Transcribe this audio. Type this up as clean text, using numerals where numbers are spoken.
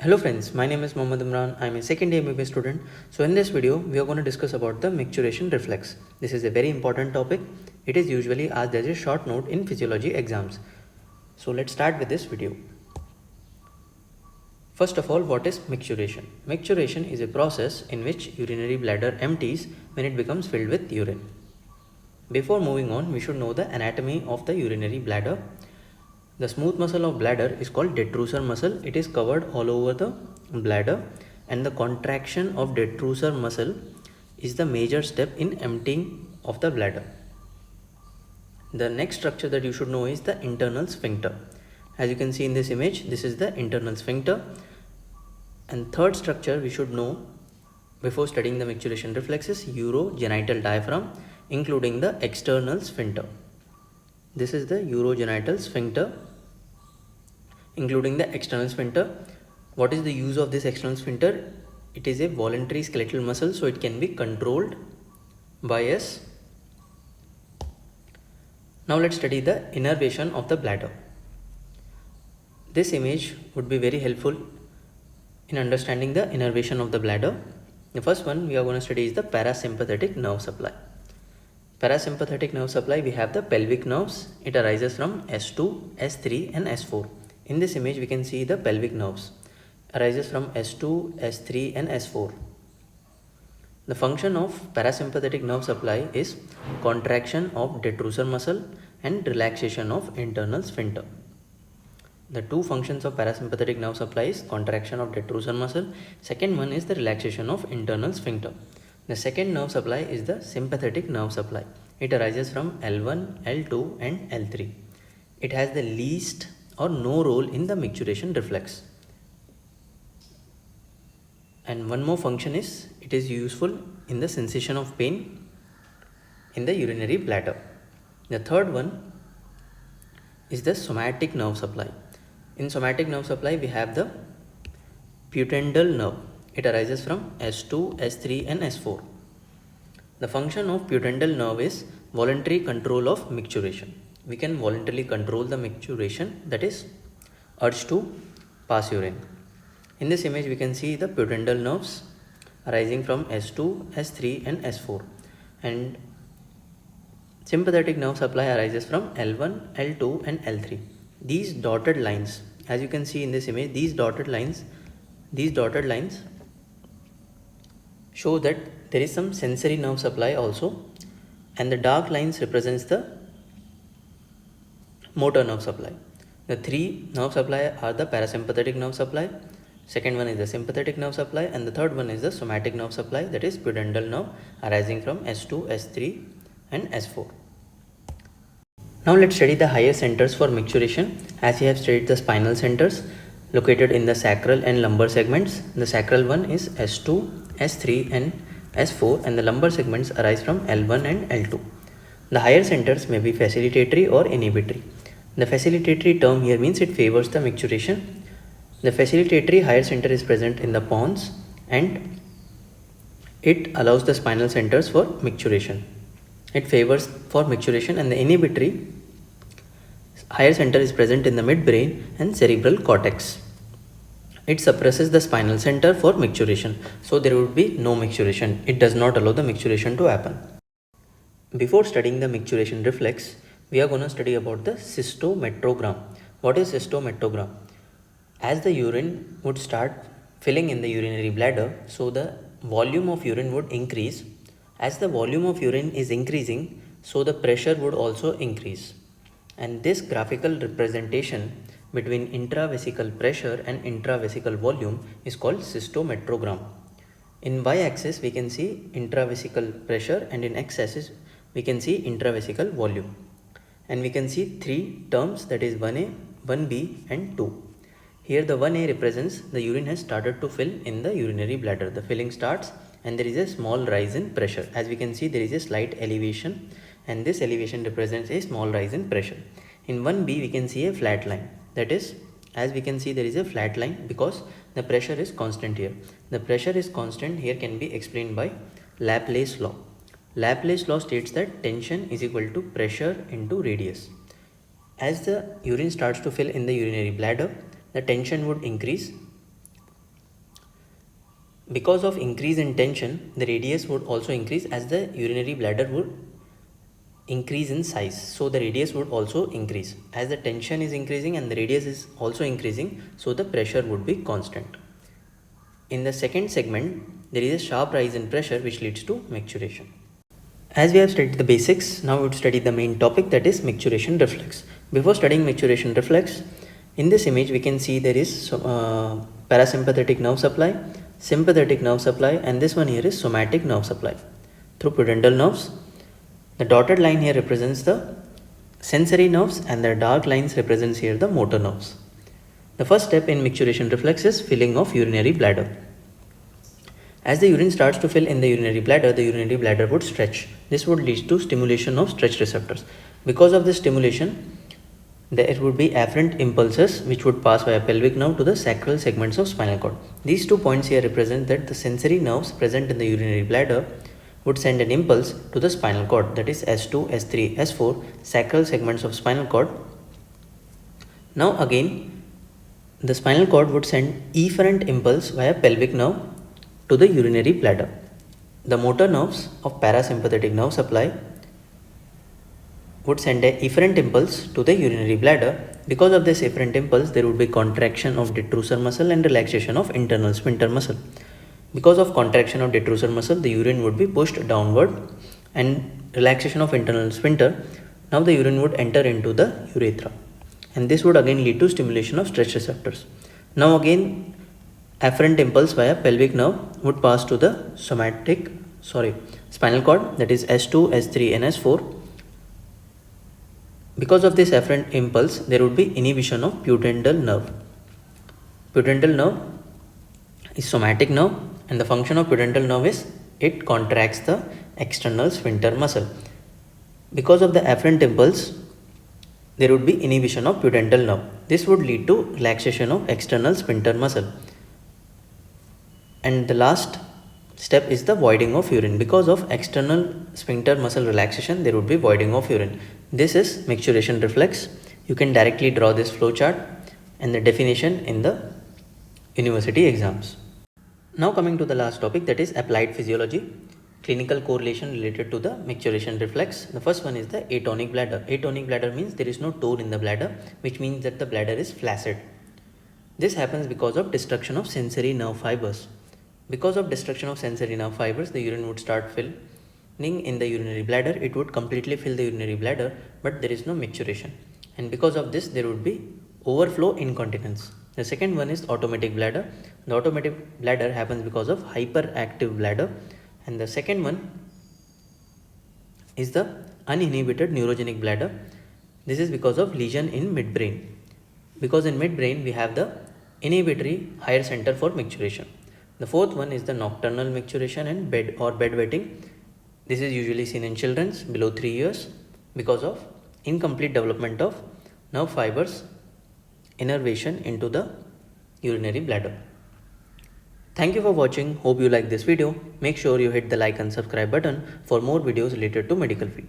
Hello friends, my name is Mohammad Imran. I am a second year MBBS student. So in this video, we are going to discuss about the micturition reflex. This is a very important topic. It is usually asked as a short note in physiology exams. So let's start with this video. First of all, what is micturition? Micturition is a process in which urinary bladder empties when it becomes filled with urine. Before moving on, we should know the anatomy of the urinary bladder. The smooth muscle of bladder is called detrusor muscle. It is covered all over the bladder, and the contraction of detrusor muscle is the major step in emptying of the bladder. The next structure that you should know is the internal sphincter. As you can see in this image, this is the internal sphincter. And third structure we should know before studying the micturition reflex is urogenital diaphragm, including the external sphincter. This is the urogenital sphincter, including the external sphincter. What is the use of this external sphincter? It is a voluntary skeletal muscle, so it can be controlled by us. Now let's study the innervation of the bladder. This image would be very helpful in understanding the innervation of the bladder. The first one we are going to study is the parasympathetic nerve supply. Parasympathetic nerve supply, we have the pelvic nerves. It arises from S2, S3 and S4. In this image we can see the pelvic nerves arises from S2, S3 and S4. The function of parasympathetic nerve supply is contraction of detrusor muscle and relaxation of internal sphincter. The two functions of parasympathetic nerve supply is contraction of detrusor muscle. Second one is the relaxation of internal sphincter. The second nerve supply is the sympathetic nerve supply. It arises from L1, L2 and L3. It has the least or no role in the micturition reflex. And one more function is it is useful in the sensation of pain in the urinary bladder. The third one is the somatic nerve supply. In somatic nerve supply we have the pudendal nerve. It arises from S2, S3 and S4. The function of pudendal nerve is voluntary control of micturition. We can voluntarily control the micturition, that is urge to pass urine. In this image we can see the pudendal nerves arising from S2, S3 and S4, and sympathetic nerve supply arises from L1, L2 and L3. These dotted lines, as you can see in this image, these dotted lines show that there is some sensory nerve supply also, and the dark lines represents the motor nerve supply. The three nerve supply are the parasympathetic nerve supply, second one is the sympathetic nerve supply, and the third one is the somatic nerve supply, that is pudendal nerve arising from S2, S3 and S4. Now let's study the higher centers for micturition. As we have studied the spinal centers located in the sacral and lumbar segments. The sacral one is S2, S3 and S4, and the lumbar segments arise from L1 and L2. The higher centers may be facilitatory or inhibitory. The facilitatory term here means it favors the micturition. The facilitatory higher center is present in the pons and it allows the spinal centers for micturition. It favors for micturition, and the inhibitory higher center is present in the midbrain and cerebral cortex. It suppresses the spinal center for micturition, so there would be no micturition. It does not allow the micturition to happen. Before studying the micturition reflex, we are going to study about the cystometrogram. What is cystometrogram? As the urine would start filling in the urinary bladder, so the volume of urine would increase. As the volume of urine is increasing, so the pressure would also increase. And this graphical representation between intravesical pressure and intravesical volume is called cystometrogram. In y-axis we can see intravesical pressure, and in x-axis we can see intravesical volume. And we can see three terms, that is 1A, 1B and 2. Here the 1A represents the urine has started to fill in the urinary bladder. The filling starts and there is a small rise in pressure. As we can see, there is a slight elevation, and this elevation represents a small rise in pressure. In 1B we can see a flat line. That is, as we can see, there is a flat line because the pressure is constant here. The pressure is constant here can be explained by Laplace law. Laplace law states that tension is equal to pressure into radius. As the urine starts to fill in the urinary bladder, the tension would increase Because of increase in tension, the radius would also increase as the urinary bladder would increase in size. So the radius would also increase. As the tension is increasing and the radius is also increasing, so the pressure would be constant. In the second segment, there is a sharp rise in pressure which leads to micturition. As we have studied the basics, now we would study the main topic, that is micturition reflex. Before studying micturition reflex, in this image we can see there is parasympathetic nerve supply, sympathetic nerve supply, and this one here is somatic nerve supply through pudendal nerves. The dotted line here represents the sensory nerves and the dark lines represents here the motor nerves. The first step in micturition reflex is filling of urinary bladder. As the urine starts to fill in the urinary bladder would stretch. This would lead to stimulation of stretch receptors. Because of this stimulation, there would be afferent impulses which would pass via pelvic nerve to the sacral segments of spinal cord. These 2 points here represent that the sensory nerves present in the urinary bladder would send an impulse to the spinal cord, that is S2, S3, S4, sacral segments of spinal cord. Now again, the spinal cord would send efferent impulse via pelvic nerve to the urinary bladder. The motor nerves of parasympathetic nerve supply would send a efferent impulse to the urinary bladder. Because of this efferent impulse, there would be contraction of detrusor muscle and relaxation of internal sphincter muscle. Because of contraction of detrusor muscle, the urine would be pushed downward, and relaxation of internal sphincter, now the urine would enter into the urethra, and this would again lead to stimulation of stretch receptors. Now again, afferent impulse via pelvic nerve would pass to the spinal cord, that is S2, S3 and S4. Because of this afferent impulse, there would be inhibition of pudendal nerve. Pudendal nerve is somatic nerve, and the function of pudendal nerve is it contracts the external sphincter muscle. Because of the afferent impulse, there would be inhibition of pudendal nerve. This would lead to relaxation of external sphincter muscle. And the last step is the voiding of urine. Because of external sphincter muscle relaxation, there would be voiding of urine. This is micturition reflex. You can directly draw this flow chart and the definition in the university exams. Now coming to the last topic, that is applied physiology, clinical correlation related to the micturition reflex. The first one is the atonic bladder. Atonic bladder means there is no tone in the bladder, which means that the bladder is flaccid. This happens because of destruction of sensory nerve fibers. Because of destruction of sensory nerve fibers, the urine would start filling in the urinary bladder. It would completely fill the urinary bladder, but there is no micturition. And because of this, there would be overflow incontinence. The second one is automatic bladder. The automatic bladder happens because of hyperactive bladder. And the second one is the uninhibited neurogenic bladder. This is because of lesion in midbrain. Because in midbrain, we have the inhibitory higher center for micturition. The fourth one is the nocturnal micturition and bedwetting. This is usually seen in children below 3 years because of incomplete development of nerve fibers innervation into the urinary bladder. Thank you for watching. Hope you like this video. Make sure you hit the like and subscribe button for more videos related to medical field.